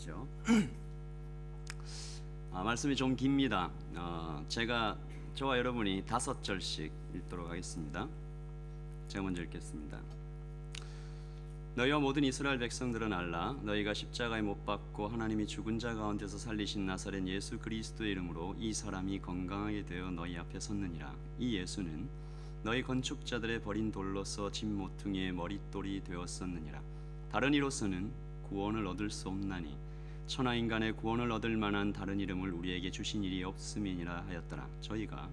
말이죠. 말씀이 좀 깁니다. 저와 여러분이 5절씩 읽도록 하겠습니다. 제가 먼저 읽겠습니다. 너희와 모든 이스라엘 백성들은 알라. 너희가 십자가에 못 박고 하나님이 죽은 자 가운데서 살리신 나사렛 예수 그리스도의 이름으로 이 사람이 건강하게 되어 너희 앞에 섰느니라. 이 예수는 너희 건축자들의 버린 돌로서 집 모퉁이의 머릿돌이 되었었느니라. 다른 이로서는 구원을 얻을 수 없나니 천하 인간의 구원을 얻을 만한 다른 이름을 우리에게 주신 일이 없음이니라 하였더라. 저희가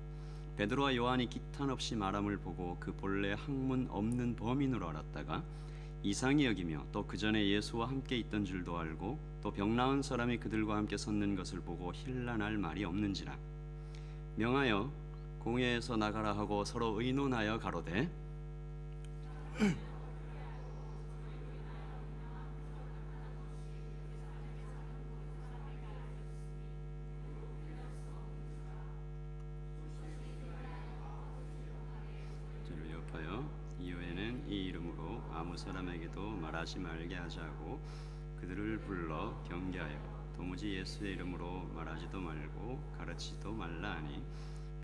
베드로와 요한이 기탄 없이 말함을 보고 그 본래 학문 없는 범인으로 알았다가 이상히 여기며 또 그 전에 예수와 함께 있던 줄도 알고 또 병 나은 사람이 그들과 함께 섰는 것을 보고 힐난할 말이 없는지라. 명하여 공회에서 나가라 하고 서로 의논하여 가로되 저를 위협하여 이후에는 이 이름으로 아무 사람에게도 말하지 말게 하자고 그들을 불러 경계하여 도무지 예수의 이름으로 말하지도 말고 가르치지도 말라 하니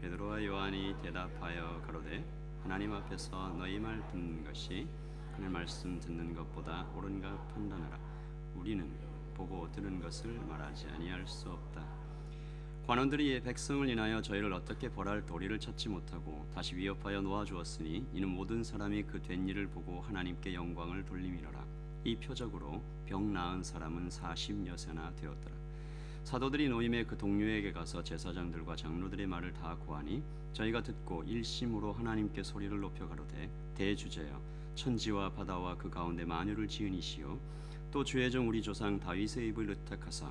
베드로와 요한이 대답하여 가로되 하나님 앞에서 너희 말 듣는 것이 하늘 말씀 듣는 것보다 옳은가 판단하라. 우리는 보고 들은 것을 말하지 아니할 수 없다. 관원들이 백성을 인하여 저희를 어떻게 벌할 도리를 찾지 못하고 다시 위협하여 놓아주었으니 이는 모든 사람이 그 된 일을 보고 하나님께 영광을 돌림이로라. 이 표적으로 병 나은 사람은 40여세나 되었더라. 사도들이 노임의 그 동료에게 가서 제사장들과 장로들의 말을 다 고하니 저희가 듣고 일심으로 하나님께 소리를 높여 가로되 대주제여 천지와 바다와 그 가운데 만유를 지은 이시요 또 주의 종 우리 조상 다윗의 입을 의탁하사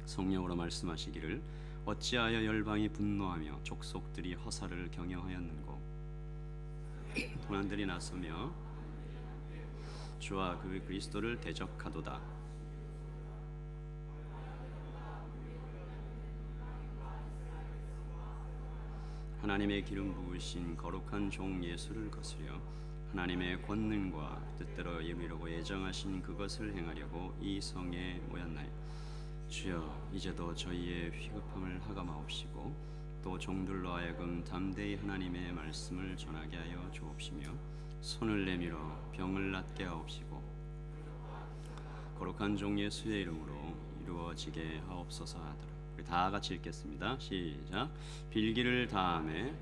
성령으로 말씀하시기를 어찌하여 열방이 분노하며 족속들이 허사를 경영하였는고 도난들이 나서며 주와 그 그리스도를 대적하도다. 하나님의 기름 부으신 거룩한 종 예수를 거스려 하나님의 권능과 뜻대로 이루려고 예정하신 그것을 행하려고 이 성에 모였나이다. 주여 이제도 저희의 휘급함을 하감하옵시고 또 종들로 하여금 담대히 하나님의 말씀을 전하게 하여 주옵시며 손을 내밀어 병을 낫게 하옵시고 거룩한 종 예수의 이름으로 이루어지게 하옵소서 하더라. 우리 다 같이 읽겠습니다. 시작. 빌기를 다하매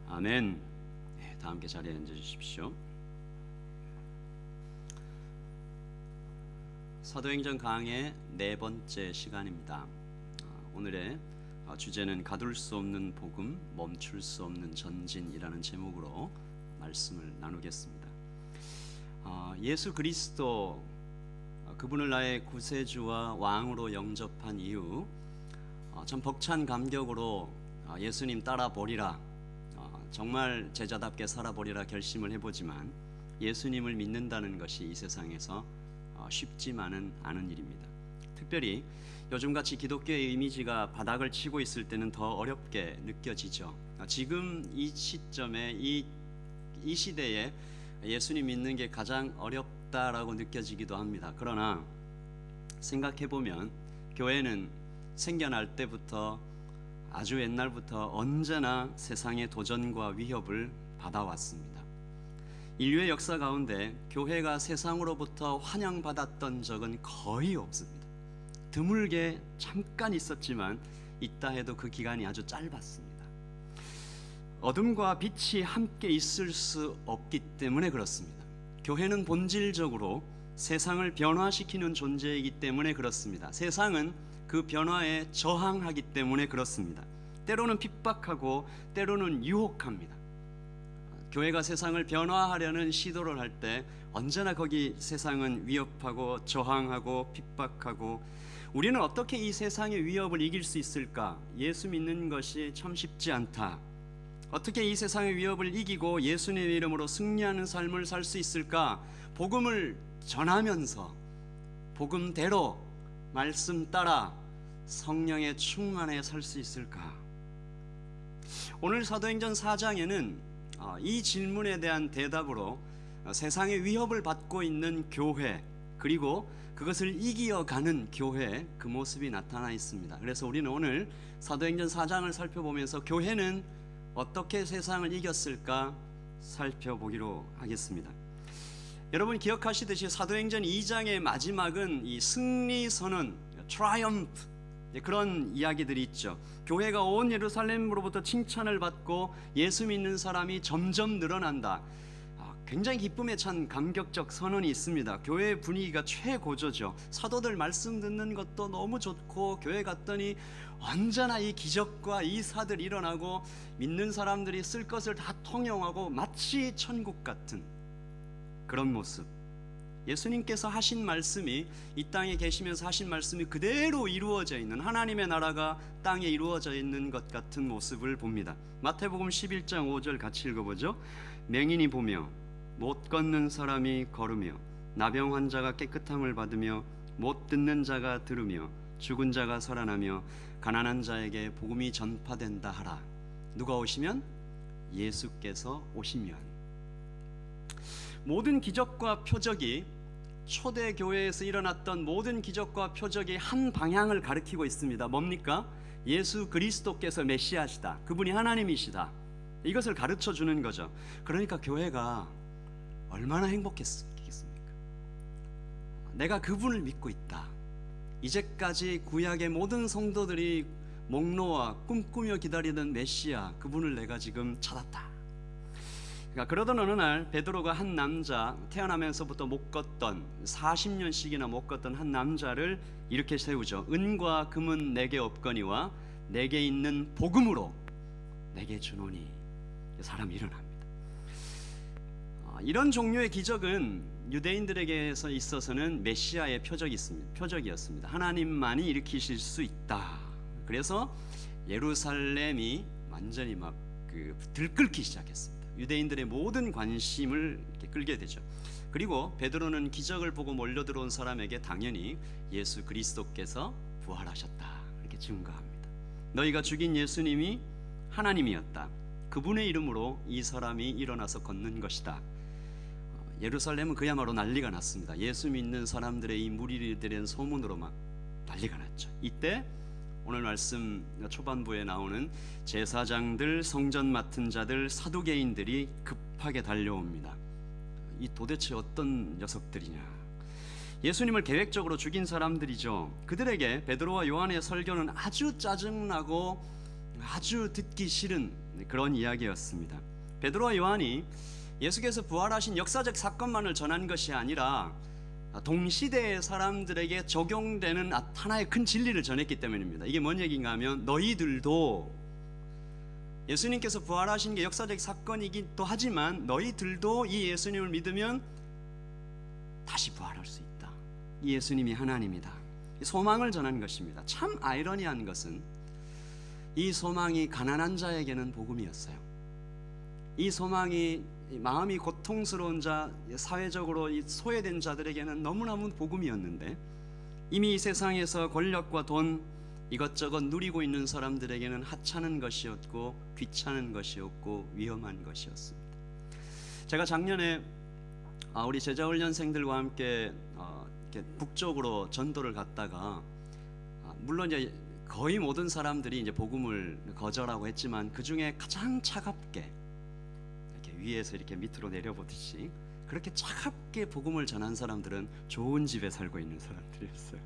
아멘. 다 함께 자리에 앉아 주십시오. 사도행전 강의 4번째 시간입니다. 오늘의 주제는 가둘 수 없는 복음, 멈출 수 없는 전진이라는 제목으로 말씀을 나누겠습니다. 예수 그리스도 그분을 나의 구세주와 왕으로 영접한 이후 참 벅찬 감격으로 예수님 따라 보리라, 정말 제자답게 살아보리라 결심을 해보지만 예수님을 믿는다는 것이 이 세상에서 쉽지만은 않은 일입니다. 특별히 요즘같이 기독교의 이미지가 바닥을 치고 있을 때는 더 어렵게 느껴지죠. 지금 이 시점에 이 시대에 예수님 믿는 게 가장 어렵다라고 느껴지기도 합니다. 그러나 생각해보면 교회는 생겨날 때부터 아주 옛날부터 언제나 세상의 도전과 위협을 받아왔습니다. 인류의 역사 가운데 교회가 세상으로부터 환영받았던 적은 거의 없습니다. 드물게 잠깐 있었지만 있다 해도 그 기간이 아주 짧았습니다. 어둠과 빛이 함께 있을 수 없기 때문에 그렇습니다. 교회는 본질적으로 세상을 변화시키는 존재이기 때문에 그렇습니다. 세상은 그 변화에 저항하기 때문에 그렇습니다. 때로는 핍박하고 때로는 유혹합니다. 교회가 세상을 변화하려는 시도를 할 때 언제나 거기 세상은 위협하고 저항하고 핍박하고 우리는 어떻게 이 세상의 위협을 이길 수 있을까? 예수 믿는 것이 참 쉽지 않다. 어떻게 이 세상의 위협을 이기고 예수님의 이름으로 승리하는 삶을 살 수 있을까? 복음을 전하면서 복음대로 말씀 따라 성령의 충만에 살 수 있을까? 오늘 사도행전 4장에는 이 질문에 대한 대답으로 세상의 위협을 받고 있는 교회, 그리고 그것을 이겨가는 교회, 그 모습이 나타나 있습니다. 그래서 우리는 오늘 사도행전 4장을 살펴보면서 교회는 어떻게 세상을 이겼을까 살펴보기로 하겠습니다. 여러분 기억하시듯이 사도행전 2장의 마지막은 이 승리 선언, 트라이엄프, 그런 이야기들이 있죠. 교회가 온 예루살렘으로부터 칭찬을 받고 예수 믿는 사람이 점점 늘어난다. 굉장히 기쁨에 찬 감격적 선언이 있습니다. 교회의 분위기가 최고조죠. 사도들 말씀 듣는 것도 너무 좋고, 교회 갔더니 언제나 이 기적과 이사들이 일어나고 믿는 사람들이 쓸 것을 다 통용하고 마치 천국 같은 그런 모습. 예수님께서 하신 말씀이, 이 땅에 계시면서 하신 말씀이 그대로 이루어져 있는, 하나님의 나라가 땅에 이루어져 있는 것 같은 모습을 봅니다. 마태복음 11장 5절 같이 읽어보죠. 맹인이 보며 못 걷는 사람이 걸으며 나병 환자가 깨끗함을 받으며 못 듣는 자가 들으며 죽은 자가 살아나며 가난한 자에게 복음이 전파된다 하라. 누가 오시면? 예수께서 오시면. 모든 기적과 표적이, 초대 교회에서 일어났던 모든 기적과 표적이 한 방향을 가리키고 있습니다. 뭡니까? 예수 그리스도께서 메시아시다, 그분이 하나님이시다, 이것을 가르쳐 주는 거죠. 그러니까 교회가 얼마나 행복했겠습니까? 내가 그분을 믿고 있다. 이제까지 구약의 모든 성도들이 목놓아 꿈꾸며 기다리던 메시아, 그분을 내가 지금 찾았다. 그러니까 그러던 어느 날 베드로가 한 남자, 태어나면서부터 못 걷던, 40년씩이나 못 걷던 한 남자를 이렇게 세우죠. 은과 금은 내게 없거니와 내게 있는 복음으로 내게 주노니. 사람이 일어납니다. 이런 종류의 기적은 유대인들에게 있어서는 메시아의 표적이었습니다. 하나님만이 일으키실 수 있다. 그래서 예루살렘이 완전히 막 들끓기 시작했습니다. 유대인들의 모든 관심을 이렇게 끌게 되죠. 그리고 베드로는 기적을 보고 몰려들어온 사람에게 당연히 예수 그리스도께서 부활하셨다 이렇게 증거합니다. 너희가 죽인 예수님이 하나님이었다. 그분의 이름으로 이 사람이 일어나서 걷는 것이다. 예루살렘은 그야말로 난리가 났습니다. 예수 믿는 사람들의 이 무리들의 소문으로 막 난리가 났죠. 이때 오늘 말씀 초반부에 나오는 제사장들, 성전 맡은 자들, 사두개인들이 급하게 달려옵니다. 이 도대체 어떤 녀석들이냐? 예수님을 계획적으로 죽인 사람들이죠. 그들에게 베드로와 요한의 설교는 아주 짜증나고 아주 듣기 싫은 그런 이야기였습니다. 베드로와 요한이 예수께서 부활하신 역사적 사건만을 전한 것이 아니라 동시대의 사람들에게 적용되는 하나의 큰 진리를 전했기 때문입니다. 이게 뭔 얘기인가 하면, 너희들도, 예수님께서 부활하신 게 역사적 사건이기도 하지만 너희들도 이 예수님을 믿으면 다시 부활할 수 있다. 이 예수님이 하나님이다. 소망을 전한 것입니다. 참 아이러니한 것은 이 소망이 가난한 자에게는 복음이었어요. 이 소망이 마음이 고통스러운 자, 사회적으로 소외된 자들에게는 너무너무 복음이었는데, 이미 이 세상에서 권력과 돈 이것저것 누리고 있는 사람들에게는 하찮은 것이었고 귀찮은 것이었고 위험한 것이었습니다. 제가 작년에 우리 제자훈련생들과 함께 이렇게 북쪽으로 전도를 갔다가, 물론 이제 거의 모든 사람들이 이제 복음을 거절하고 했지만 그 중에 가장 차갑게 위에서 이렇게 밑으로 내려보듯이 그렇게 차갑게 복음을 전한 사람들은 좋은 집에 살고 있는 사람들이었어요.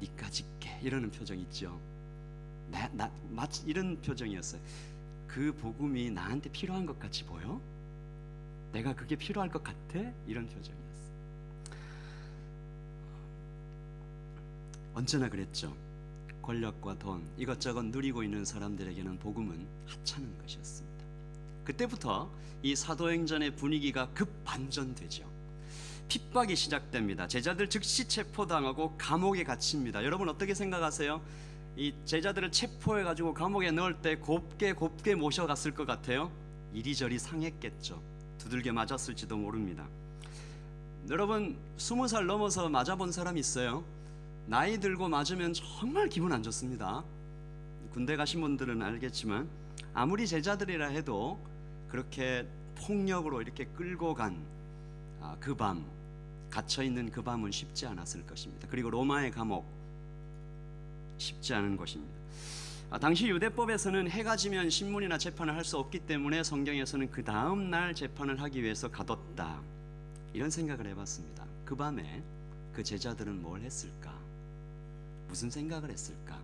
니까짓 게 이러는 표정 있죠. 마치 이런 표정이었어요. 그 복음이 나한테 필요한 것 같이 보여? 내가 그게 필요할 것 같아? 이런 표정이었어요. 언제나 그랬죠. 권력과 돈 이것저것 누리고 있는 사람들에게는 복음은 하찮은 것이었습니다. 그때부터 이 사도행전의 분위기가 급반전되죠. 핍박이 시작됩니다. 제자들 즉시 체포당하고 감옥에 갇힙니다. 여러분 어떻게 생각하세요? 이 제자들을 체포해가지고 감옥에 넣을 때 곱게 모셔갔을 것 같아요? 이리저리 상했겠죠. 두들겨 맞았을지도 모릅니다. 여러분 20살 넘어서 맞아본 사람 있어요? 나이 들고 맞으면 정말 기분 안 좋습니다. 군대 가신 분들은 알겠지만 아무리 제자들이라 해도 그렇게 폭력으로 이렇게 끌고 간 그 밤, 갇혀 있는 그 밤은 쉽지 않았을 것입니다. 그리고 로마의 감옥 쉽지 않은 것입니다. 당시 유대법에서는 해가 지면 신문이나 재판을 할 수 없기 때문에 성경에서는 그 다음 날 재판을 하기 위해서 가뒀다, 이런 생각을 해봤습니다. 그 밤에 그 제자들은 뭘 했을까? 무슨 생각을 했을까?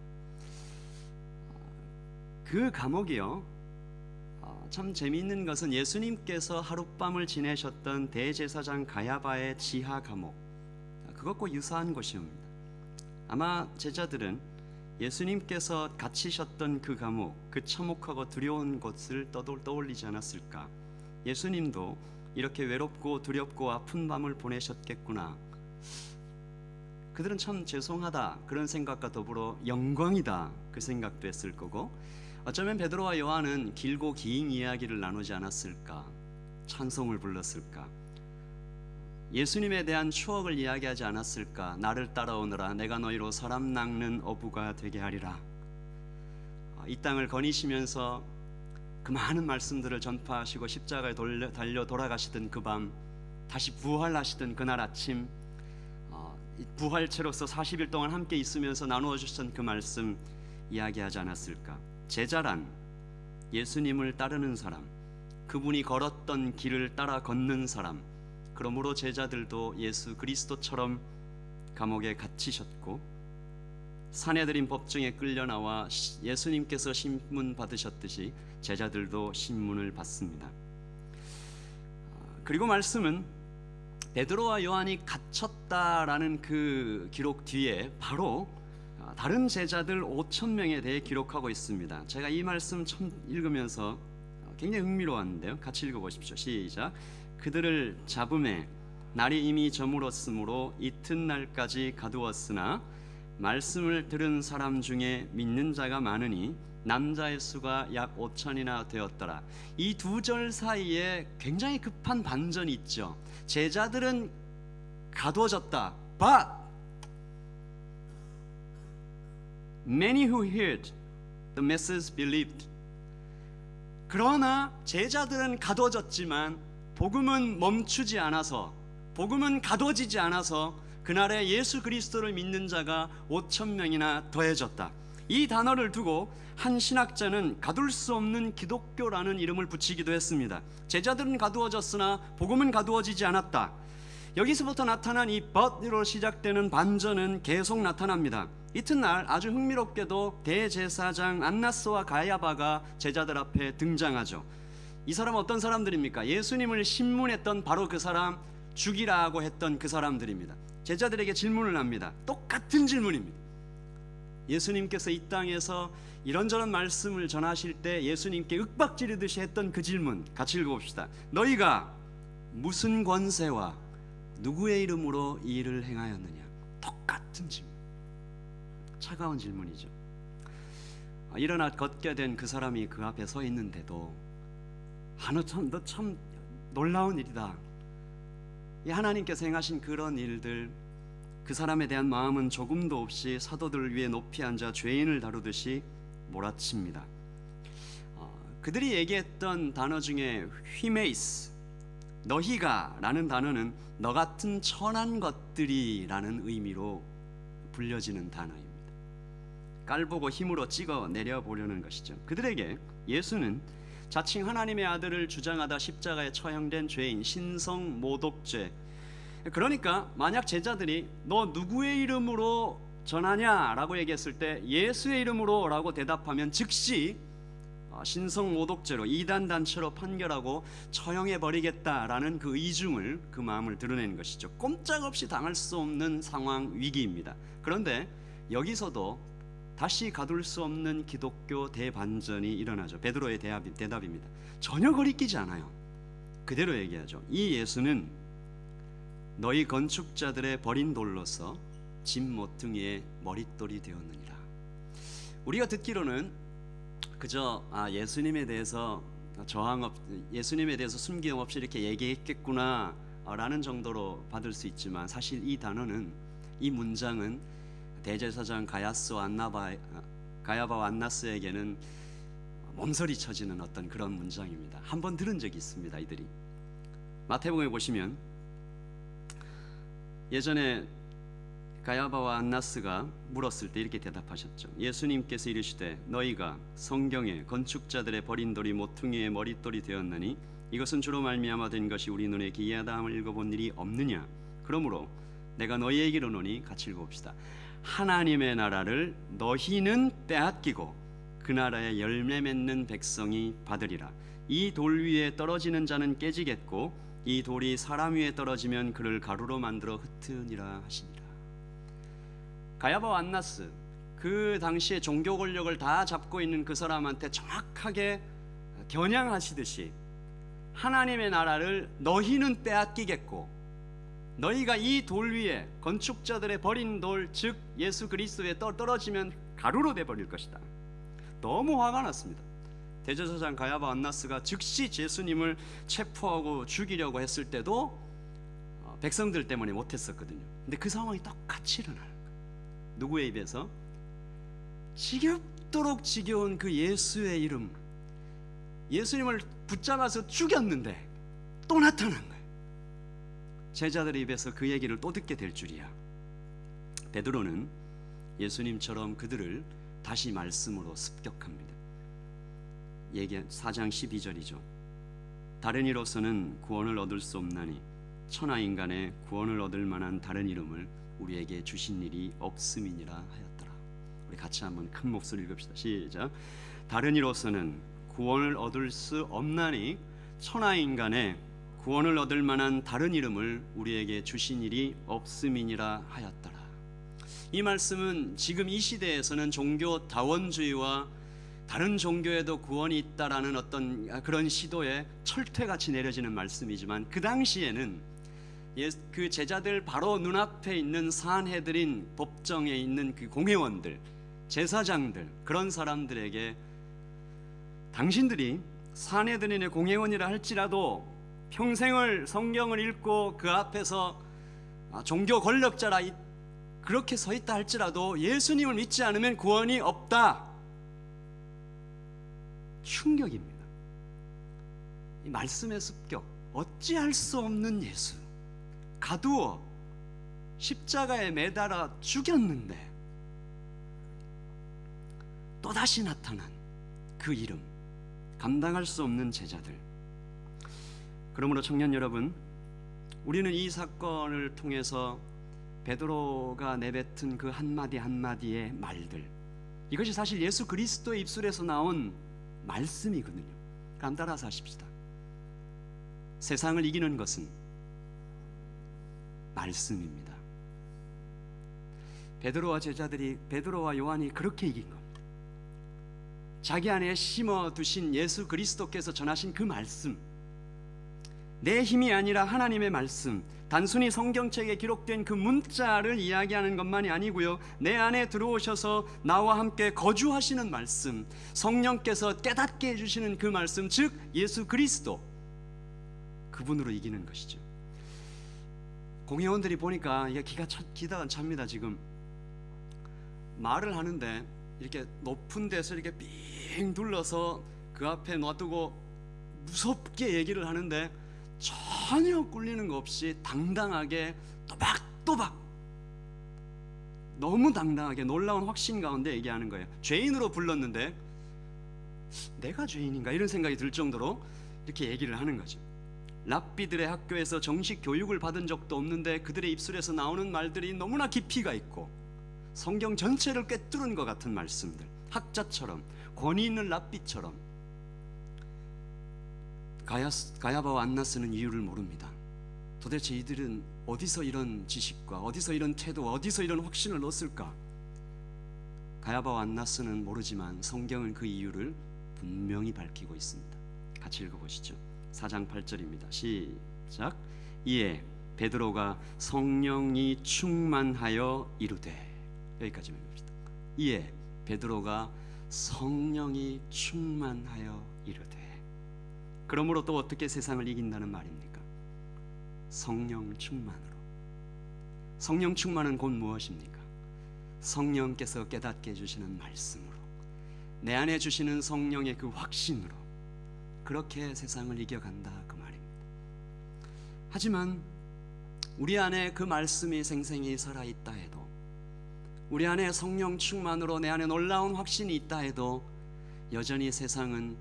그 감옥이요, 참 재미있는 것은 예수님께서 하룻밤을 지내셨던 대제사장 가야바의 지하 감옥, 그것과 유사한 곳입니다. 아마 제자들은 예수님께서 갇히셨던 그 감옥, 그 참혹하고 두려운 곳을 떠올리지 않았을까? 예수님도 이렇게 외롭고 두렵고 아픈 밤을 보내셨겠구나. 그들은 참 죄송하다, 그런 생각과 더불어 영광이다, 그 생각도 했을 거고, 어쩌면 베드로와 요한은 길고 긴 이야기를 나누지 않았을까? 찬송을 불렀을까? 예수님에 대한 추억을 이야기하지 않았을까? 나를 따라오너라, 내가 너희로 사람 낚는 어부가 되게 하리라. 이 땅을 거니시면서 그 많은 말씀들을 전파하시고 십자가에 달려 돌아가시던 그 밤, 다시 부활하시던 그날 아침, 부활체로서 40일 동안 함께 있으면서 나누어 주셨던 그 말씀 이야기하지 않았을까? 제자란 예수님을 따르는 사람, 그분이 걸었던 길을 따라 걷는 사람. 그러므로 제자들도 예수 그리스도처럼 감옥에 갇히셨고, 사내들인 법정에 끌려 나와 예수님께서 신문 받으셨듯이 제자들도 신문을 받습니다. 그리고 말씀은 베드로와 요한이 갇혔다라는 그 기록 뒤에 바로 다른 제자들 5,000명에 대해 기록하고 있습니다. 제가 이 말씀 처음 읽으면서 굉장히 흥미로웠는데요, 같이 읽어보십시오. 시작. 그들을 잡음에 날이 이미 저물었으므로 이튿날까지 가두었으나 말씀을 들은 사람 중에 믿는 자가 많으니 남자의 수가 약 5,000이나 되었더라. 이 두 절 사이에 굉장히 급한 반전이 있죠. 제자들은 가두어졌다, but many who heard the message believed. 그러나 제자들은 가둬졌지만 복음은 멈추지 않아서, 복음은 가둬지지 않아서 그날에 예수 그리스도를 믿는 자가 5,000명이나 더해졌다. 이 단어를 두고 한 신학자는 가둘 수 없는 기독교라는 이름을 붙이기도 했습니다. 제자들은 가두어졌으나 복음은 가두어지지 않았다. 여기서부터 나타난 이 but으로 시작되는 반전은 계속 나타납니다. 이튿날 아주 흥미롭게도 대제사장 안나스와 가야바가 제자들 앞에 등장하죠. 이 사람은 어떤 사람들입니까? 예수님을 신문했던 바로 그 사람, 죽이라고 했던 그 사람들입니다. 제자들에게 질문을 합니다. 똑같은 질문입니다. 예수님께서 이 땅에서 이런저런 말씀을 전하실 때 예수님께 윽박지르듯이 했던 그 질문 같이 읽어봅시다. 너희가 무슨 권세와 누구의 이름으로 이 일을 행하였느냐? 똑같은 질문, 차가운 질문이죠. 일어나 걷게 된 그 사람이 그 앞에 서 있는데도 너 참 놀라운 일이다. 이 하나님께서 행하신 그런 일들, 그 사람에 대한 마음은 조금도 없이 사도들 위에 높이 앉아 죄인을 다루듯이 몰아칩니다. 그들이 얘기했던 단어 중에 휘메이스, 너희가 라는 단어는 너 같은 천한 것들이 라는 의미로 불려지는 단어입니다. 깔보고 힘으로 찍어 내려보려는 것이죠. 그들에게 예수는 자칭 하나님의 아들을 주장하다 십자가에 처형된 죄인, 신성 모독죄. 그러니까 만약 제자들이 너 누구의 이름으로 전하냐라고 얘기했을 때 예수의 이름으로 라고 대답하면 즉시 신성 모독죄로 이단 단체로 판결하고 처형해 버리겠다라는 그 의중을, 그 마음을 드러내는 것이죠. 꼼짝없이 당할 수 없는 상황, 위기입니다. 그런데 여기서도 다시 가둘 수 없는 기독교 대반전이 일어나죠. 베드로의 대답입니다. 전혀 거리끼지 않아요. 그대로 얘기하죠. 이 예수는 너희 건축자들의 버린 돌로서 집 모퉁이의 머릿돌이 되었느니라. 우리가 듣기로는 그저 예수님에 대해서 예수님에 대해서 숨김 없이 이렇게 얘기했겠구나 라는 정도로 받을 수 있지만, 사실 이 단어는, 이 문장은 대제사장 가야바와 안나스에게는 몸서리 쳐지는 어떤 그런 문장입니다. 한번 들은 적이 있습니다. 이들이 마태복음에 보시면 예전에 가야바와 안나스가 물었을 때 이렇게 대답하셨죠. 예수님께서 이르시되 너희가 성경에 건축자들의 버린 돌이 모퉁이의 머릿돌이 되었느니 이것은 주로 말미암아 된 것이 우리 눈에 기이하다함을 읽어본 일이 없느냐. 그러므로 내가 너희에게 이르노니 같이 읽어봅시다. 하나님의 나라를 너희는 빼앗기고 그 나라에 열매 맺는 백성이 받으리라. 이 돌 위에 떨어지는 자는 깨지겠고 이 돌이 사람 위에 떨어지면 그를 가루로 만들어 흩으니라 하시니라. 가야바와 안나스, 그 당시에 종교 권력을 다 잡고 있는 그 사람한테 정확하게 겨냥하시듯이 하나님의 나라를 너희는 빼앗기겠고 너희가 이 돌 위에 건축자들의 버린 돌, 즉 예수 그리스도에 떨어지면 가루로 돼버릴 것이다. 너무 화가 났습니다. 대제사장 가야바 안나스가 즉시 예수님을 체포하고 죽이려고 했을 때도 백성들 때문에 못했었거든요. 근데 그 상황이 똑같이 일어나는 거예요. 누구의 입에서? 지겹도록 지겨운 그 예수의 이름, 예수님을 붙잡아서 죽였는데 또 나타난 거예요. 제자들의 입에서 그 얘기를 또 듣게 될 줄이야. 베드로는 예수님처럼 그들을 다시 말씀으로 습격합니다. 4장 12절이죠. 다른 이로서는 구원을 얻을 수 없나니 천하 인간의 구원을 얻을 만한 다른 이름을 우리에게 주신 일이 없음이니라 하였더라. 우리 같이 한번 큰 목소리 읽읍시다. 시작. 다른 이로서는 구원을 얻을 수 없나니 천하 인간의 구원을 얻을 만한 다른 이름을 우리에게 주신 일이 없음이니라 하였더라. 이 말씀은 지금 이 시대에서는 종교 다원주의와 다른 종교에도 구원이 있다라는 어떤 그런 시도에 철퇴같이 내려지는 말씀이지만 그 당시에는 그 제자들 바로 눈앞에 있는 산헤드린 법정에 있는 그 공회원들, 제사장들, 그런 사람들에게 당신들이 산헤드린의 공회원이라 할지라도 평생을 성경을 읽고 그 앞에서 종교 권력자라 그렇게 서 있다 할지라도 예수님을 믿지 않으면 구원이 없다. 충격입니다. 이 말씀의 습격, 어찌할 수 없는 예수, 가두어 십자가에 매달아 죽였는데 또다시 나타난 그 이름, 감당할 수 없는 제자들. 그러므로 청년 여러분, 우리는 이 사건을 통해서 베드로가 내뱉은 그 한마디 한마디의 말들, 이것이 사실 예수 그리스도의 입술에서 나온 말씀이거든요. 그럼 따라서 하십시다. 세상을 이기는 것은 말씀입니다. 베드로와 요한이 그렇게 이긴 겁니다. 자기 안에 심어두신 예수 그리스도께서 전하신 그 말씀, 내 힘이 아니라 하나님의 말씀, 단순히 성경책에 기록된 그 문자를 이야기하는 것만이 아니고요, 내 안에 들어오셔서 나와 함께 거주하시는 말씀, 성령께서 깨닫게 해주시는 그 말씀, 즉 예수 그리스도, 그분으로 이기는 것이죠. 공회원들이 보니까 이게 기가 찹니다. 지금 말을 하는데 이렇게 높은 데서 이렇게 삥 둘러서 그 앞에 놔두고 무섭게 얘기를 하는데 전혀 꿀리는 거 없이 당당하게 또박또박, 너무 당당하게 놀라운 확신 가운데 얘기하는 거예요. 죄인으로 불렀는데 내가 죄인인가 이런 생각이 들 정도로 이렇게 얘기를 하는 거죠. 랍비들의 학교에서 정식 교육을 받은 적도 없는데 그들의 입술에서 나오는 말들이 너무나 깊이가 있고 성경 전체를 꿰뚫은 것 같은 말씀들, 학자처럼, 권위 있는 랍비처럼. 가야바와 안나스는 이유를 모릅니다. 도대체 이들은 어디서 이런 지식과 어디서 이런 태도, 어디서 이런 확신을 얻었을까? 가야바와 안나스는 모르지만 성경은 그 이유를 분명히 밝히고 있습니다. 같이 읽어보시죠. 4장 8절입니다. 시작. 이에 베드로가 성령이 충만하여 이르되, 여기까지만 읽읍시다. 이에 베드로가 성령이 충만하여 이르되. 그러므로 또 어떻게 세상을 이긴다는 말입니까? 성령 충만으로. 성령 충만은 곧 무엇입니까? 성령께서 깨닫게 해주시는 말씀으로, 내 안에 주시는 성령의 그 확신으로 그렇게 세상을 이겨간다 그 말입니다. 하지만 우리 안에 그 말씀이 생생히 살아있다 해도, 우리 안에 성령 충만으로 내 안에 놀라운 확신이 있다 해도 여전히 세상은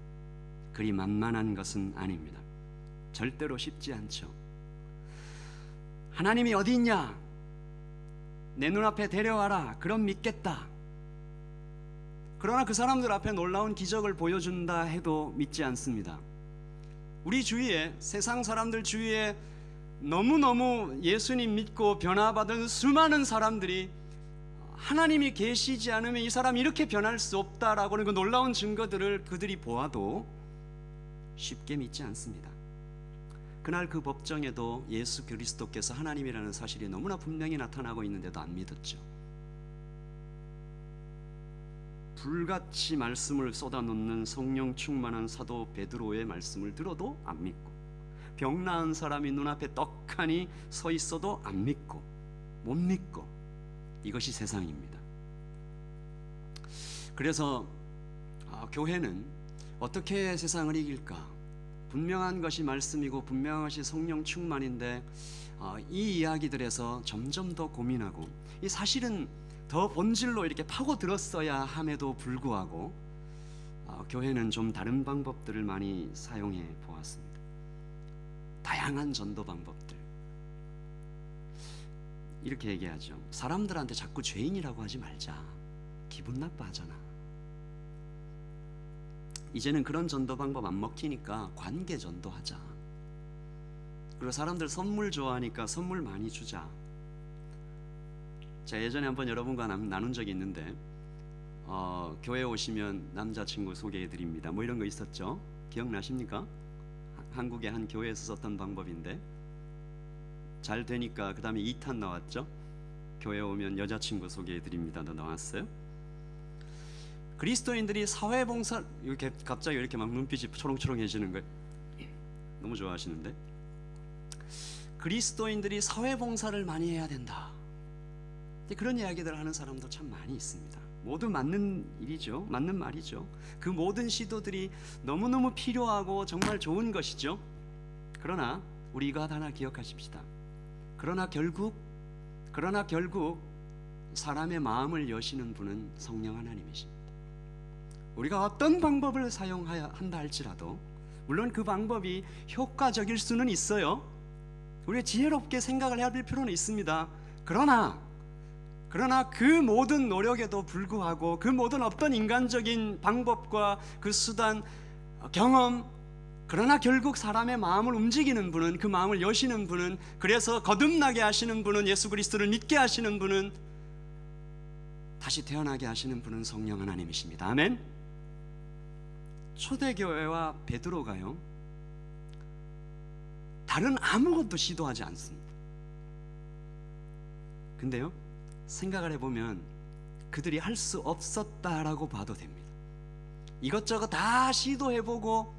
그리 만만한 것은 아닙니다. 절대로 쉽지 않죠. 하나님이 어디 있냐? 내 눈앞에 데려와라. 그럼 믿겠다. 그러나 그 사람들 앞에 놀라운 기적을 보여준다 해도 믿지 않습니다. 우리 주위에, 세상 사람들 주위에 너무너무 예수님 믿고 변화받은 수많은 사람들이 하나님이 계시지 않으면 이 사람이 이렇게 변할 수 없다라고 하는 그 놀라운 증거들을 그들이 보아도 쉽게 믿지 않습니다. 그날 그 법정에도 예수 그리스도께서 하나님이라는 사실이 너무나 분명히 나타나고 있는데도 안 믿었죠. 불같이 말씀을 쏟아놓는 성령 충만한 사도 베드로의 말씀을 들어도 안 믿고, 병 나은 사람이 눈앞에 떡하니 서 있어도 안 믿고, 못 믿고, 이것이 세상입니다. 그래서 교회는 어떻게 세상을 이길까? 분명한 것이 말씀이고 분명한 것이 성령 충만인데 이 이야기들에서 점점 더 고민하고, 이 사실은 더 본질로 이렇게 파고 들었어야 함에도 불구하고 교회는 좀 다른 방법들을 많이 사용해 보았습니다. 다양한 전도 방법들. 이렇게 얘기하죠. 사람들한테 자꾸 죄인이라고 하지 말자. 기분 나빠하잖아. 이제는 그런 전도 방법 안 먹히니까 관계 전도하자. 그리고 사람들 선물 좋아하니까 선물 많이 주자. 제가 예전에 한번 여러분과 나눈 적이 있는데 교회 오시면 남자친구 소개해 드립니다. 뭐 이런 거 있었죠? 기억나십니까? 한국의 한 교회에서 썼던 방법인데 잘 되니까 그 다음에 2탄 나왔죠? 교회 오면 여자친구 소개해 드립니다도 나왔어요. 그리스도인들이 사회봉사, 이렇게 갑자기 이렇게 막 눈빛이 초롱초롱해지는 거예요. 너무 좋아하시는데, 그리스도인들이 사회봉사를 많이 해야 된다. 그런 이야기들을 하는 사람도 참 많이 있습니다. 모두 맞는 일이죠. 맞는 말이죠. 그 모든 시도들이 너무너무 필요하고 정말 좋은 것이죠. 그러나 우리 이거 하나 기억하십시다. 그러나 결국 사람의 마음을 여시는 분은 성령 하나님이십니다. 우리가 어떤 방법을 사용해야 한다 할지라도, 물론 그 방법이 효과적일 수는 있어요. 우리가 지혜롭게 생각을 해야 될 필요는 있습니다. 그러나 그 모든 노력에도 불구하고, 그 모든 어떤 인간적인 방법과 그 수단, 경험, 그러나 결국 사람의 마음을 움직이는 분은, 그 마음을 여시는 분은, 그래서 거듭나게 하시는 분은, 예수 그리스도를 믿게 하시는 분은, 다시 태어나게 하시는 분은 성령 하나님이십니다. 아멘. 초대교회와 베드로가요, 다른 아무것도 시도하지 않습니다. 근데요, 생각을 해보면 그들이 할 수 없었다라고 봐도 됩니다. 이것저것 다 시도해보고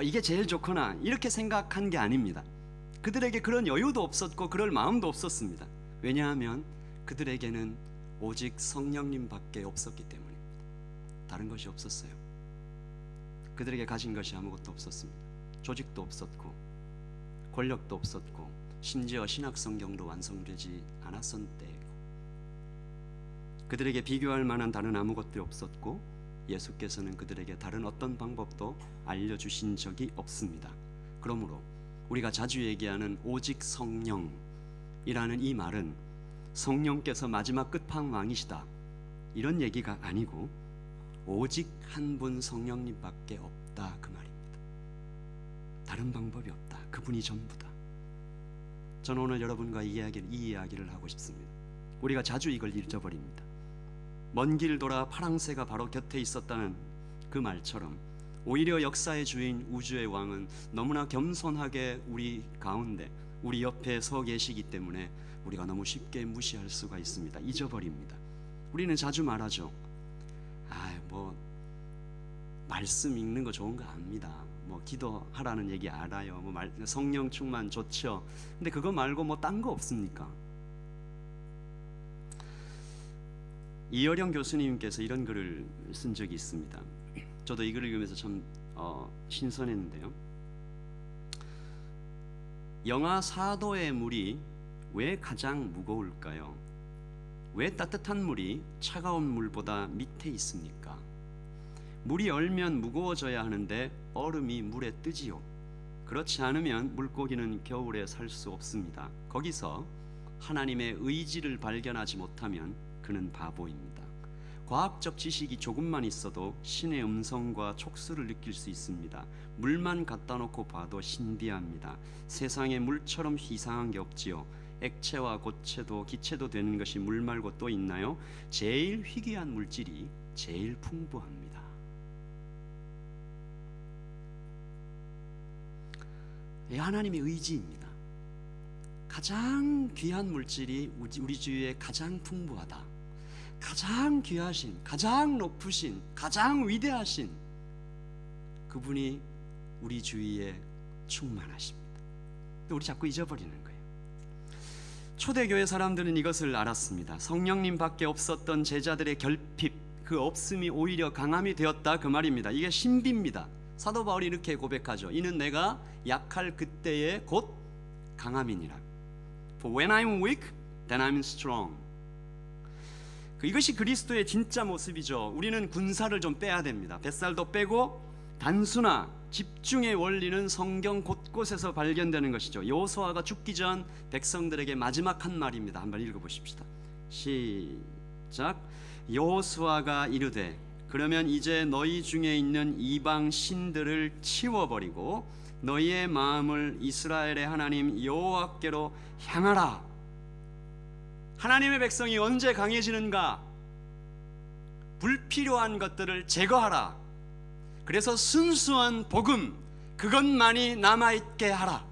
이게 제일 좋거나 이렇게 생각한 게 아닙니다. 그들에게 그런 여유도 없었고 그럴 마음도 없었습니다. 왜냐하면 그들에게는 오직 성령님밖에 없었기 때문입니다. 다른 것이 없었어요. 그들에게 가진 것이 아무것도 없었습니다. 조직도 없었고 권력도 없었고 심지어 신학성경도 완성되지 않았던 때이고, 그들에게 비교할 만한 다른 아무것도 없었고, 예수께서는 그들에게 다른 어떤 방법도 알려주신 적이 없습니다. 그러므로 우리가 자주 얘기하는 오직 성령이라는 이 말은 성령께서 마지막 끝판왕이시다 이런 얘기가 아니고, 오직 한 분 성령님밖에 없다 그 말입니다. 다른 방법이 없다. 그분이 전부다. 저는 오늘 여러분과 이 이야기를 하고 싶습니다. 우리가 자주 이걸 잊어버립니다. 먼 길 돌아 파랑새가 바로 곁에 있었다는 그 말처럼, 오히려 역사의 주인 우주의 왕은 너무나 겸손하게 우리 가운데, 우리 옆에 서 계시기 때문에 우리가 너무 쉽게 무시할 수가 있습니다. 잊어버립니다. 우리는 자주 말하죠. 뭐 말씀 읽는 거 좋은 거 압니다. 뭐 기도하라는 얘기 알아요. 뭐 성령 충만 좋죠. 근데 그거 말고 뭐 딴 거 없습니까? 이어령 교수님께서 이런 글을 쓴 적이 있습니다. 저도 이 글을 읽으면서 참 신선했는데요. 영하 4도의 물이 왜 가장 무거울까요? 왜 따뜻한 물이 차가운 물보다 밑에 있습니까? 물이 얼면 무거워져야 하는데 얼음이 물에 뜨지요. 그렇지 않으면 물고기는 겨울에 살 수 없습니다. 거기서 하나님의 의지를 발견하지 못하면 그는 바보입니다. 과학적 지식이 조금만 있어도 신의 음성과 촉수를 느낄 수 있습니다. 물만 갖다 놓고 봐도 신비합니다. 세상에 물처럼 이상한 게 없지요. 액체와 고체도 기체도 되는 것이 물 말고 또 있나요? 제일 희귀한 물질이 제일 풍부합니다. 하나님의 의지입니다. 가장 귀한 물질이 우리 주위에 가장 풍부하다. 가장 귀하신, 가장 높으신, 가장 위대하신 그분이 우리 주위에 충만하십니다. 근데 우리 자꾸 잊어버리는 거예요. 초대교회 사람들은 이것을 알았습니다. 성령님 밖에 없었던 제자들의 결핍, 그 없음이 오히려 강함이 되었다, 그 말입니다. 이게 신비입니다. 사도 바울이 이렇게 고백하죠. 이는 내가 약할 그때에 곧 강함이니라. For when I'm weak, then I'm strong. 이것이 그리스도의 진짜 모습이죠. 우리는 군사를 좀 빼야 됩니다. 뱃살도 빼고 단순화, 집중의 원리는 성경 곳곳에서 발견되는 것이죠. 여호수아가 죽기 전 백성들에게 마지막 한 말입니다. 한번 읽어보십시다. 시작. 여호수아가 이르되 그러면 이제 너희 중에 있는 이방 신들을 치워버리고 너희의 마음을 이스라엘의 하나님 여호와께로 향하라. 하나님의 백성이 언제 강해지는가? 불필요한 것들을 제거하라. 그래서 순수한 복음, 그것만이 남아있게 하라.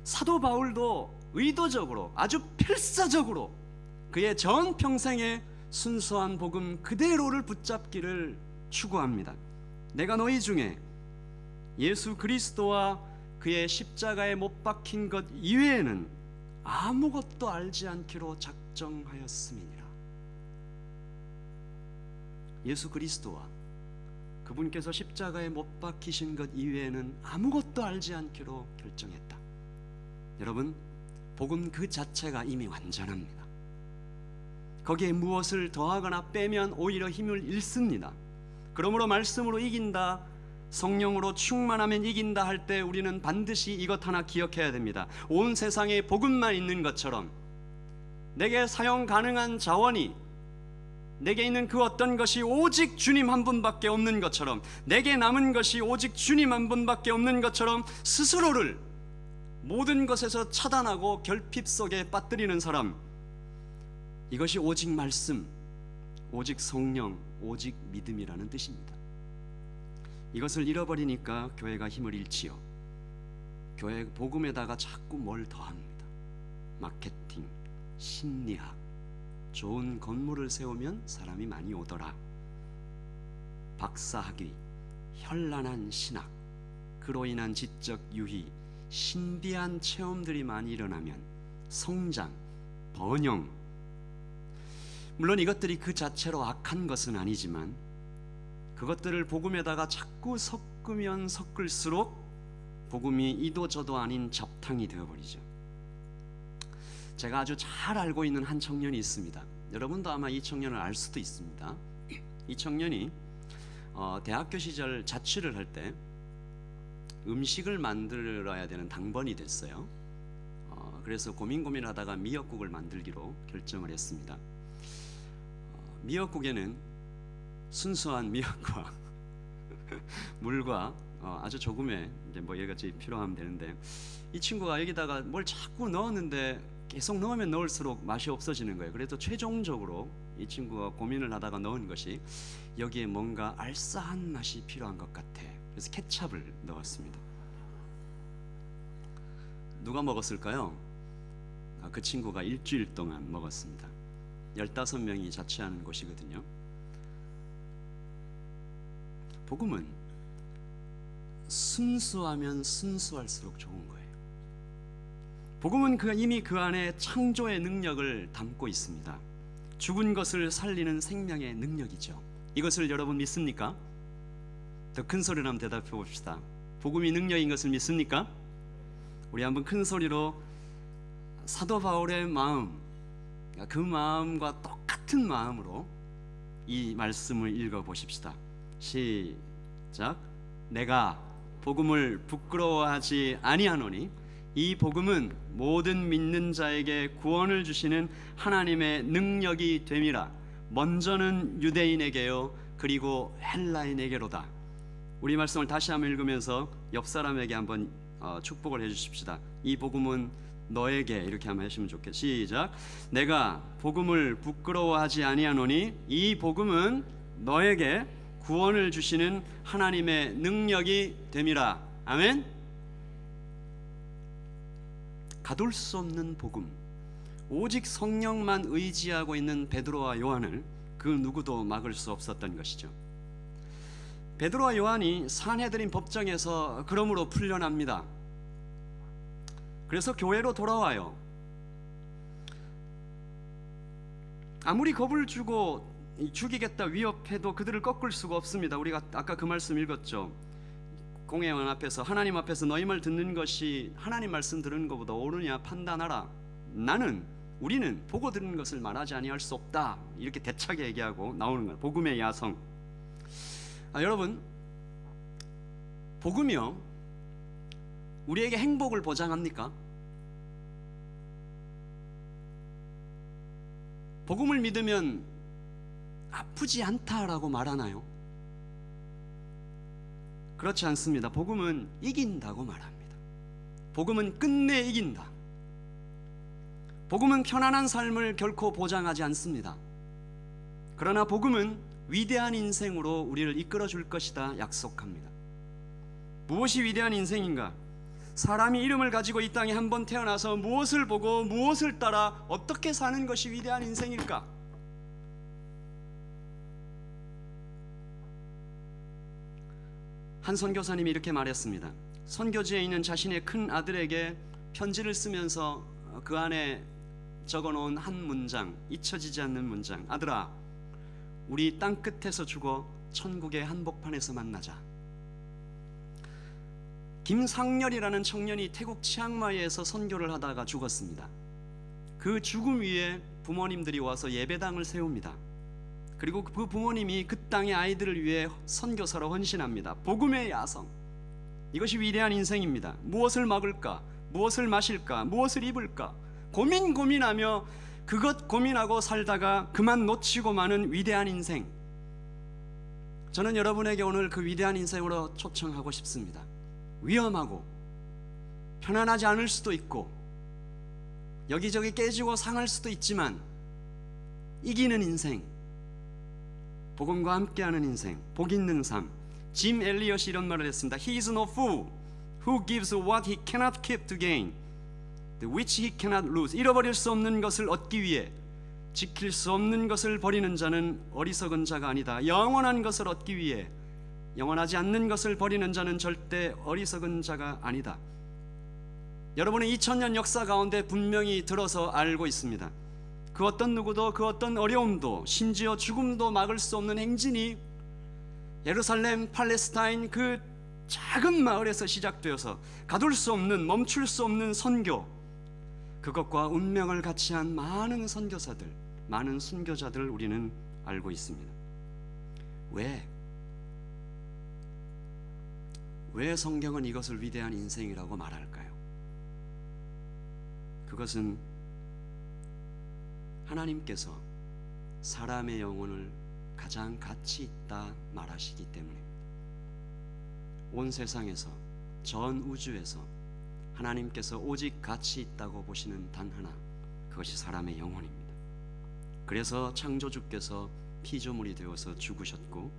사도 바울도 의도적으로, 아주 필사적으로 그의 전 평생의 순수한 복음 그대로를 붙잡기를 추구합니다. 내가 너희 중에 예수 그리스도와 그의 십자가에 못 박힌 것 이외에는 아무것도 알지 않기로 작정하였음이니라. 예수 그리스도와 그분께서 십자가에 못 박히신 것 이외에는 아무것도 알지 않기로 결정했다. 여러분, 복음 그 자체가 이미 완전합니다. 거기에 무엇을 더하거나 빼면 오히려 힘을 잃습니다. 그러므로 말씀으로 이긴다, 성령으로 충만하면 이긴다 할 때 우리는 반드시 이것 하나 기억해야 됩니다. 온 세상에 복음만 있는 것처럼 내게 사용 가능한 자원이, 내게 있는 그 어떤 것이 오직 주님 한 분밖에 없는 것처럼, 내게 남은 것이 오직 주님 한 분밖에 없는 것처럼 스스로를 모든 것에서 차단하고 결핍 속에 빠뜨리는 사람, 이것이 오직 말씀, 오직 성령, 오직 믿음이라는 뜻입니다. 이것을 잃어버리니까 교회가 힘을 잃지요. 교회 복음에다가 자꾸 뭘 더합니다. 마케팅, 심리학, 좋은 건물을 세우면 사람이 많이 오더라. 박사학위, 현란한 신학, 그로 인한 지적 유희, 신비한 체험들이 많이 일어나면 성장, 번영, 물론 이것들이 그 자체로 악한 것은 아니지만 그것들을 복음에다가 자꾸 섞으면 섞을수록 복음이 이도 저도 아닌 잡탕이 되어버리죠. 제가 아주 잘 알고 있는 한 청년이 있습니다. 여러분도 아마 이 청년을 알 수도 있습니다. 이 청년이 대학교 시절 자취를 할 때 음식을 만들어야 되는 당번이 됐어요. 그래서 고민하다가 미역국을 만들기로 결정을 했습니다. 미역국에는 순수한 미역과 물과 아주 조금의 이제 뭐 여러 가지 필요하면 되는데, 이 친구가 여기다가 뭘 자꾸 넣었는데 계속 넣으면 넣을수록 맛이 없어지는 거예요. 그래서 최종적으로 이 친구가 고민을 하다가 넣은 것이 여기에 뭔가 알싸한 맛이 필요한 것 같아. 그래서 케찹을 넣었습니다. 누가 먹었을까요? 그 친구가 일주일 동안 먹었습니다. 15명이 자취하는 곳이거든요. 복음은 순수하면 순수할수록 좋은 거예요. 복음은 이미 그 안에 창조의 능력을 담고 있습니다. 죽은 것을 살리는 생명의 능력이죠. 이것을 여러분 믿습니까? 더 큰 소리로 한번 대답해 봅시다. 복음이 능력인 것을 믿습니까? 우리 한번 큰 소리로 사도 바울의 마음, 그 마음과 똑같은 마음으로 이 말씀을 읽어 보십시다. 시작. 내가 복음을 부끄러워하지 아니하노니 이 복음은 모든 믿는 자에게 구원을 주시는 하나님의 능력이 됨이라. 먼저는 유대인에게요 그리고 헬라인에게로다. 우리 말씀을 다시 한번 읽으면서 옆 사람에게 한번 축복을 해주십시다. 이 복음은 너에게, 이렇게 한번 하시면 좋겠습니다. 시작. 내가 복음을 부끄러워하지 아니하노니 이 복음은 너에게 구원을 주시는 하나님의 능력이 됨이라. 아멘. 가둘 수 없는 복음, 오직 성령만 의지하고 있는 베드로와 요한을 그 누구도 막을 수 없었던 것이죠. 베드로와 요한이 산헤드린 법정에서 그러므로 풀려납니다. 그래서 교회로 돌아와요. 아무리 겁을 주고 죽이겠다 위협해도 그들을 꺾을 수가 없습니다. 우리가 아까 그 말씀 읽었죠. 공회원 앞에서, 하나님 앞에서 너희 말 듣는 것이 하나님 말씀 들은 것보다 옳으냐 판단하라. 우리는 보고 들은 것을 말하지 아니할 수 없다. 이렇게 대차게 얘기하고 나오는 거예요. 복음의 야성. 여러분, 복음이요 우리에게 행복을 보장합니까? 복음을 믿으면 아프지 않다라고 말하나요? 그렇지 않습니다. 복음은 이긴다고 말합니다. 복음은 끝내 이긴다. 복음은 편안한 삶을 결코 보장하지 않습니다. 그러나 복음은 위대한 인생으로 우리를 이끌어 줄 것이다 약속합니다. 무엇이 위대한 인생인가? 사람이 이름을 가지고 이 땅에 한번 태어나서 무엇을 보고 무엇을 따라 어떻게 사는 것이 위대한 인생일까? 한 선교사님이 이렇게 말했습니다. 선교지에 있는 자신의 큰 아들에게 편지를 쓰면서 그 안에 적어놓은 한 문장, 잊혀지지 않는 문장. 아들아, 우리 땅끝에서 죽어 천국의 한복판에서 만나자. 김상렬이라는 청년이 태국 치앙마이에서 선교를 하다가 죽었습니다. 그 죽음 위에 부모님들이 와서 예배당을 세웁니다. 그리고 그 부모님이 그 땅의 아이들을 위해 선교사로 헌신합니다. 복음의 야성, 이것이 위대한 인생입니다. 무엇을 먹을까? 무엇을 마실까? 무엇을 입을까? 고민하며 그것 고민하고 살다가 그만 놓치고 마는 위대한 인생. 저는 여러분에게 오늘 그 위대한 인생으로 초청하고 싶습니다. 위험하고 편안하지 않을 수도 있고 여기저기 깨지고 상할 수도 있지만 이기는 인생, 복음과 함께하는 인생, 복 있는 삶. 짐 엘리엇이 이런 말을 했습니다. He is no fool who gives what he cannot keep to gain the which he cannot lose. 잃어버릴 수 없는 것을 얻기 위해 지킬 수 없는 것을 버리는 자는 어리석은 자가 아니다. 영원한 것을 얻기 위해 영원하지 않는 것을 버리는 자는 절대 어리석은 자가 아니다. 여러분은 2000년 역사 가운데 분명히 들어서 알고 있습니다. 그 어떤 누구도, 그 어떤 어려움도, 심지어 죽음도 막을 수 없는 행진이 예루살렘, 팔레스타인 그 작은 마을에서 시작되어서 가둘 수 없는, 멈출 수 없는 선교, 그것과 운명을 같이 한 많은 선교사들, 많은 순교자들 우리는 알고 있습니다. 왜 성경은 이것을 위대한 인생이라고 말할까요? 그것은 하나님께서 사람의 영혼을 가장 가치 있다 말하시기 때문입니다. 온 세상에서, 전 우주에서 하나님께서 오직 가치 있다고 보시는 단 하나, 그것이 사람의 영혼입니다. 그래서 창조주께서 피조물이 되어서 죽으셨고,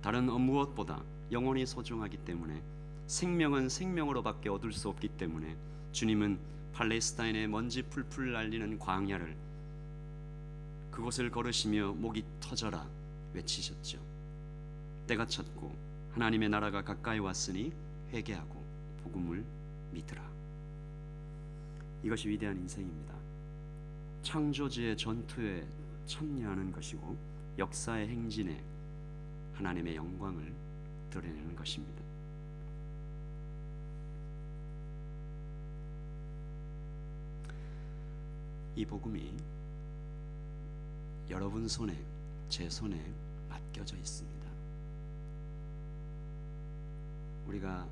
다른 무엇보다 영혼이 소중하기 때문에, 생명은 생명으로밖에 얻을 수 없기 때문에 주님은 팔레스타인의 먼지 풀풀 날리는 광야를, 그곳을 걸으시며 목이 터져라 외치셨죠. 때가 찼고 하나님의 나라가 가까이 왔으니 회개하고 복음을 믿으라. 이것이 위대한 인생입니다. 창조주의 전투에 참여하는 것이고 역사의 행진에 하나님의 영광을 드러내는 것입니다. 이 복음이 여러분 손에, 제 손에 맡겨져 있습니다. 우리가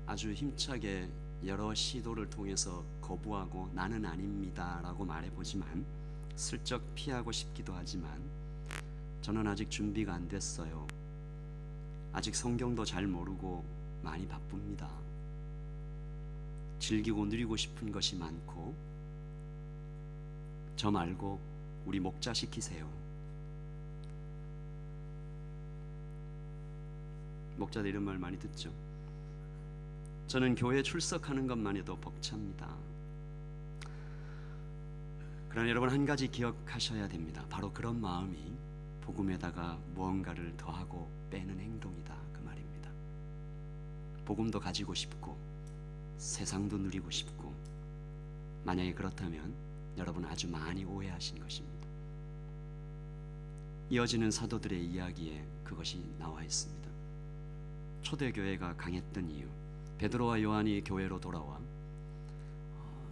아주 힘차게 여러 시도를 통해서 거부하고 나는 아닙니다 라고 말해보지만 슬쩍 피하고 싶기도 하지만 저는 아직 준비가 안 됐어요. 아직 성경도 잘 모르고 많이 바쁩니다. 즐기고 누리고 싶은 것이 많고 저 말고 우리 목자 시키세요. 목자들 이런 말 많이 듣죠. 저는 교회에 출석하는 것만 해도 벅찹니다. 그러나 여러분 한 가지 기억하셔야 됩니다. 바로 그런 마음이 복음에다가 무언가를 더하고 빼는 행동이다 그 말입니다. 복음도 가지고 싶고 세상도 누리고 싶고 만약에 그렇다면 여러분 아주 많이 오해하신 것입니다. 이어지는 사도들의 이야기에 그것이 나와 있습니다. 초대교회가 강했던 이유, 베드로와 요한이 교회로 돌아와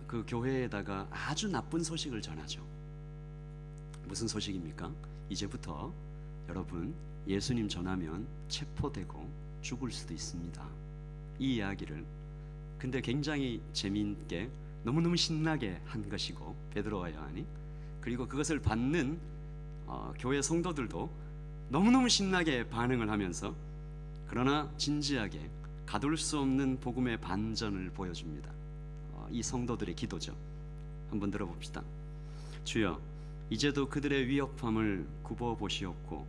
그 교회에다가 아주 나쁜 소식을 전하죠. 무슨 소식입니까? 이제부터 여러분 예수님 전하면 체포되고 죽을 수도 있습니다. 이 이야기를 근데 굉장히 재미있게 너무너무 신나게 한 것이고 베드로와 요한이, 그리고 그것을 받는 교회 성도들도 너무너무 신나게 반응을 하면서 그러나 진지하게 가둘 수 없는 복음의 반전을 보여줍니다. 이 성도들의 기도죠. 한번 들어봅시다. 주여 이제도 그들의 위협함을 굽어보시옵고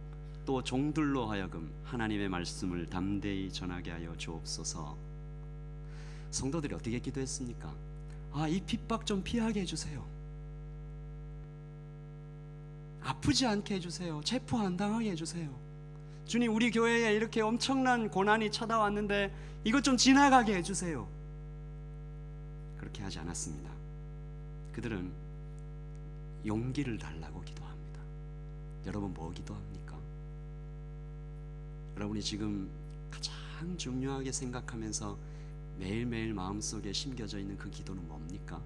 또 종들로 하여금 하나님의 말씀을 담대히 전하게 하여 주옵소서. 성도들이 어떻게 기도했습니까? 이 핍박 좀 피하게 해주세요. 아프지 않게 해주세요. 체포 안 당하게 해주세요. 주님 우리 교회에 이렇게 엄청난 고난이 찾아왔는데 이것 좀 지나가게 해주세요. 그렇게 하지 않았습니다. 그들은 용기를 달라고 기도합니다. 여러분 뭐 기도합니까? 여러분이 지금 가장 중요하게 생각하면서 매일매일 마음속에 심겨져 있는 그 기도는 뭡니까?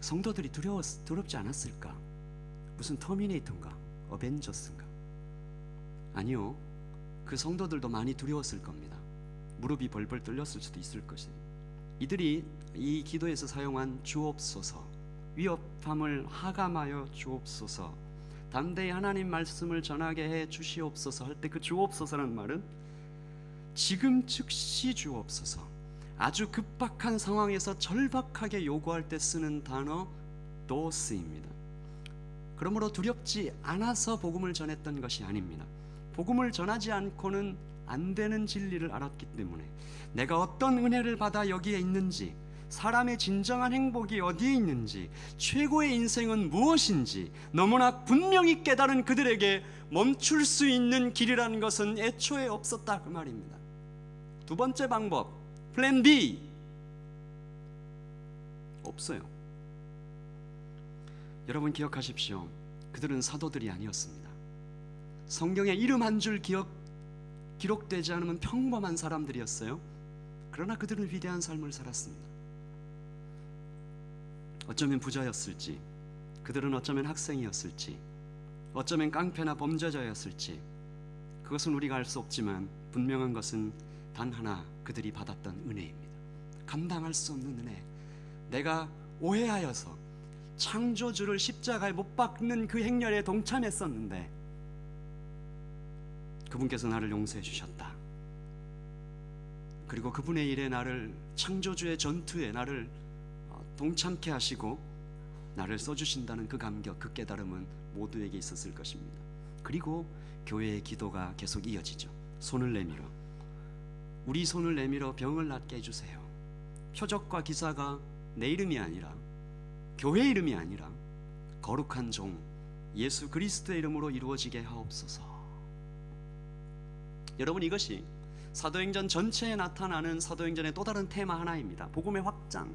성도들이 두렵지 않았을까? 무슨 터미네이터인가? 어벤져스인가? 아니요. 그 성도들도 많이 두려웠을 겁니다. 무릎이 벌벌 떨렸을 수도 있을 것이에요. 이들이 이 기도에서 사용한 주옵소서, 위협함을 하감하여 주옵소서, 담대히 하나님 말씀을 전하게 해 주시옵소서 할 때 그 주옵소서라는 말은 지금 즉시 주옵소서, 아주 급박한 상황에서 절박하게 요구할 때 쓰는 단어 도스입니다. 그러므로 두렵지 않아서 복음을 전했던 것이 아닙니다. 복음을 전하지 않고는 안 되는 진리를 알았기 때문에 내가 어떤 은혜를 받아 여기에 있는지, 사람의 진정한 행복이 어디에 있는지, 최고의 인생은 무엇인지 너무나 분명히 깨달은 그들에게 멈출 수 있는 길이라는 것은 애초에 없었다 그 말입니다. 두 번째 방법, 플랜 B 없어요. 여러분 기억하십시오. 그들은 사도들이 아니었습니다. 성경에 이름 한 줄 기록되지 않으면 평범한 사람들이었어요. 그러나 그들은 위대한 삶을 살았습니다. 어쩌면 부자였을지, 그들은 어쩌면 학생이었을지, 어쩌면 깡패나 범죄자였을지, 그것은 우리가 알 수 없지만 분명한 것은 단 하나, 그들이 받았던 은혜입니다. 감당할 수 없는 은혜. 내가 오해하여서 창조주를 십자가에 못 박는 그 행렬에 동참했었는데 그분께서 나를 용서해 주셨다. 그리고 그분의 일에 나를, 창조주의 전투에 나를 동참케 하시고 나를 써주신다는 그 감격, 그 깨달음은 모두에게 있었을 것입니다. 그리고 교회의 기도가 계속 이어지죠. 손을 내밀어, 우리 손을 내밀어 병을 낫게 해주세요. 표적과 기사가 내 이름이 아니라, 교회 이름이 아니라 거룩한 종 예수 그리스도의 이름으로 이루어지게 하옵소서. 여러분 이것이 사도행전 전체에 나타나는 사도행전의 또 다른 테마 하나입니다. 복음의 확장.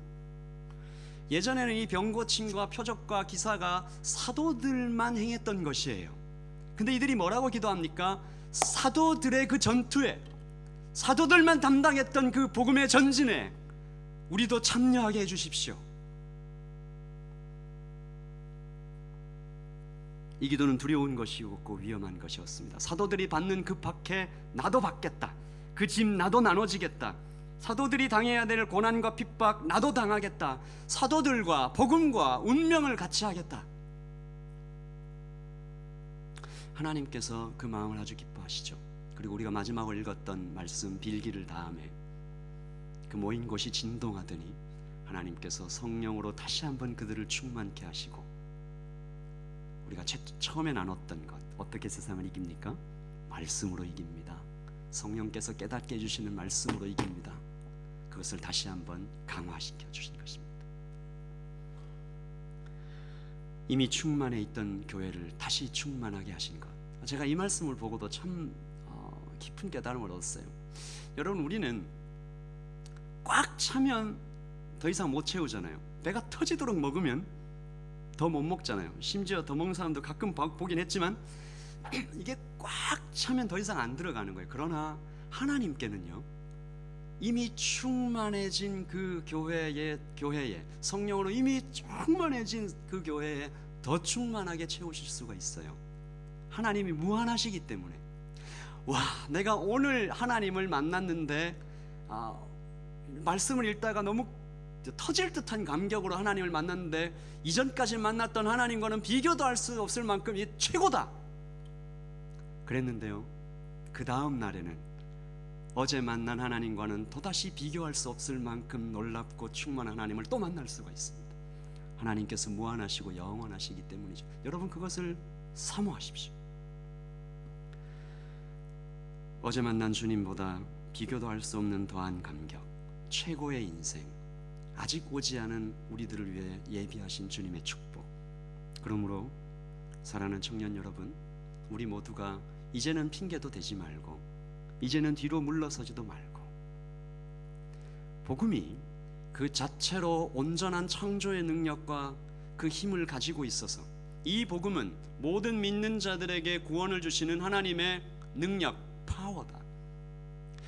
예전에는 이 병고침과 표적과 기사가 사도들만 행했던 것이에요. 근데 이들이 뭐라고 기도합니까? 사도들의 그 전투에, 사도들만 담당했던 그 복음의 전진에 우리도 참여하게 해주십시오. 이 기도는 두려운 것이었고 위험한 것이었습니다. 사도들이 받는 그 박해 나도 받겠다. 그 짐 나도 나눠지겠다. 사도들이 당해야 될 고난과 핍박 나도 당하겠다. 사도들과 복음과 운명을 같이 하겠다. 하나님께서 그 마음을 아주 기뻐하시죠. 그리고 우리가 마지막으로 읽었던 말씀 빌기를 다음에 그 모인 곳이 진동하더니 하나님께서 성령으로 다시 한번 그들을 충만케 하시고, 우리가 처음에 나눴던 것, 어떻게 세상을 이깁니까? 말씀으로 이깁니다. 성령께서 깨닫게 해주시는 말씀으로 이깁니다. 그것을 다시 한번 강화시켜 주신 것입니다. 이미 충만해 있던 교회를 다시 충만하게 하신 것. 제가 이 말씀을 보고도 참 깊은 깨달음을 얻었어요. 여러분, 우리는 꽉 차면 더 이상 못 채우잖아요. 배가 터지도록 먹으면 더 못 먹잖아요. 심지어 더 먹는 사람도 가끔 보긴 했지만 이게 꽉 차면 더 이상 안 들어가는 거예요. 그러나 하나님께는요, 이미 충만해진 그 교회에 성령으로 이미 충만해진 그 교회에 더 충만하게 채우실 수가 있어요. 하나님이 무한하시기 때문에. 와, 내가 오늘 하나님을 만났는데 말씀을 읽다가 너무 터질 듯한 감격으로 하나님을 만났는데 이전까지 만났던 하나님과는 비교도 할 수 없을 만큼 이 최고다 그랬는데요, 그 다음 날에는 어제 만난 하나님과는 또다시 비교할 수 없을 만큼 놀랍고 충만한 하나님을 또 만날 수가 있습니다. 하나님께서 무한하시고 영원하시기 때문이죠. 여러분, 그것을 사모하십시오. 어제 만난 주님보다 비교도 할 수 없는 더한 감격, 최고의 인생, 아직 오지 않은 우리들을 위해 예비하신 주님의 축복. 그러므로 사랑하는 청년 여러분, 우리 모두가 이제는 핑계도 대지 말고, 이제는 뒤로 물러서지도 말고, 복음이 그 자체로 온전한 창조의 능력과 그 힘을 가지고 있어서, 이 복음은 모든 믿는 자들에게 구원을 주시는 하나님의 능력, 파워다.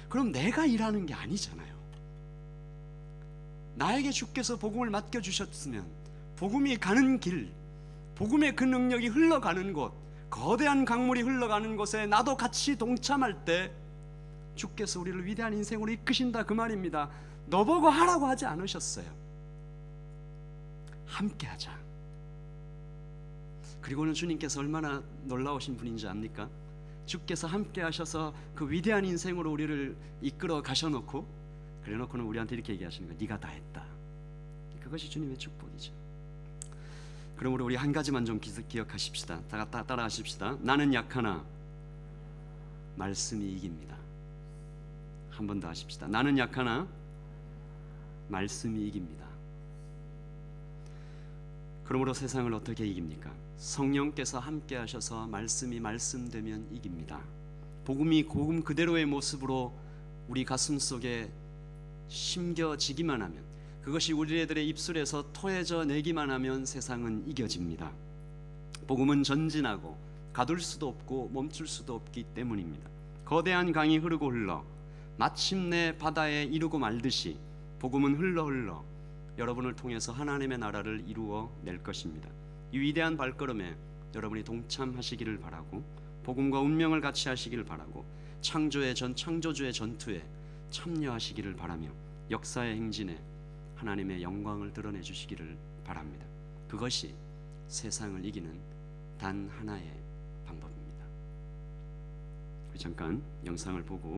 그럼 내가 일하는 게 아니잖아요. 나에게 주께서 복음을 맡겨주셨으면 복음이 가는 길, 복음의 그 능력이 흘러가는 곳, 거대한 강물이 흘러가는 곳에 나도 같이 동참할 때 주께서 우리를 위대한 인생으로 이끄신다, 그 말입니다. 너보고 하라고 하지 않으셨어요. 함께 하자. 그리고는 주님께서 얼마나 놀라우신 분인지 압니까? 주께서 함께 하셔서 그 위대한 인생으로 우리를 이끌어 가셔놓고, 그래놓고는 우리한테 이렇게 얘기하시는 거예요. 네가 다 했다. 그것이 주님의 축복이죠. 그러므로 우리 한 가지만 좀 기억하십시다. 따라하십시다. 나는 약하나 말씀이 이깁니다. 한 번 더 하십시다. 나는 약하나 말씀이 이깁니다. 그러므로 세상을 어떻게 이깁니까? 성령께서 함께 하셔서 말씀이 말씀되면 이깁니다. 복음이 복음 그대로의 모습으로 우리 가슴 속에 심겨지기만 하면, 그것이 우리들의 입술에서 토해져 내기만 하면 세상은 이겨집니다. 복음은 전진하고 가둘 수도 없고 멈출 수도 없기 때문입니다. 거대한 강이 흐르고 흘러 마침내 바다에 이루고 말듯이 복음은 흘러 여러분을 통해서 하나님의 나라를 이루어 낼 것입니다. 이 위대한 발걸음에 여러분이 동참하시기를 바라고, 복음과 운명을 같이 하시기를 바라고, 창조주의 전투에 참여하시기를 바라며 역사의 행진에 하나님의 영광을 드러내 주시기를 바랍니다. 그것이 세상을 이기는 단 하나의 방법입니다. 잠깐 영상을 보고